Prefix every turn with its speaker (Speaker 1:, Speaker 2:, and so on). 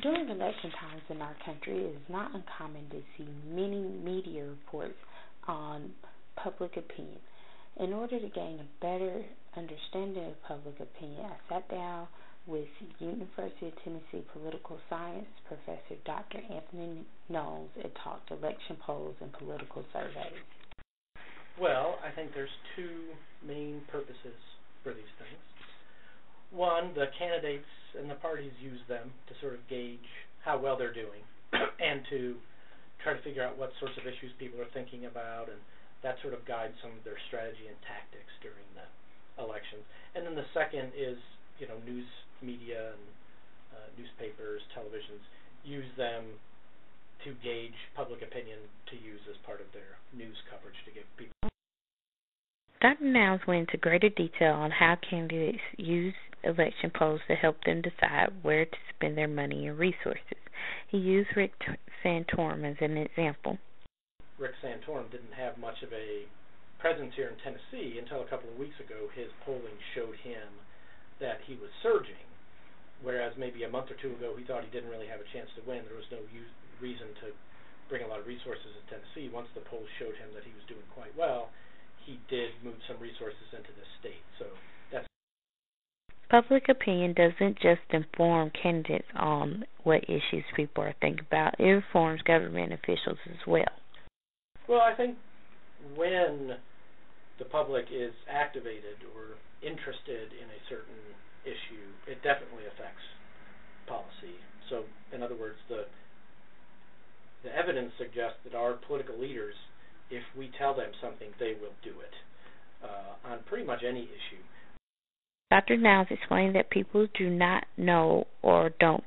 Speaker 1: During election times in our country, it is not uncommon to see many media reports on public opinion. In order to gain a better understanding of public opinion, I sat down with University of Tennessee political science professor Dr. Anthony Nownes and talked election polls and political surveys.
Speaker 2: Well, I think there's two main purposes for these things. One, the candidates and the parties use them to sort of gauge how well they're doing and to try to figure out what sorts of issues people are thinking about, and that sort of guides some of their strategy and tactics during the elections. And then the second is, news media and newspapers, televisions use them to gauge public opinion to use as part of their news coverage to give people.
Speaker 1: Dr. Nownes went into greater detail on how candidates use election polls to help them decide where to spend their money and resources. He used Rick Santorum as an example.
Speaker 2: Rick Santorum didn't have much of a presence here in Tennessee until a couple of weeks ago. His polling showed him that he was surging, whereas maybe a month or two ago he thought he didn't really have a chance to win. There was no reason to bring a lot of resources to Tennessee. Once the polls showed him that he was doing quite well, he did move some resources into the state. So that's
Speaker 1: public opinion doesn't just inform candidates on what issues people are thinking about. It informs government officials as well.
Speaker 2: Well, I think when the public is activated or interested in a certain issue, it definitely affects policy. So, in other words, the evidence suggests that our political leaders, if we tell them something, they will do it on pretty much any issue.
Speaker 1: Dr. Nownes explained that people do not know or don't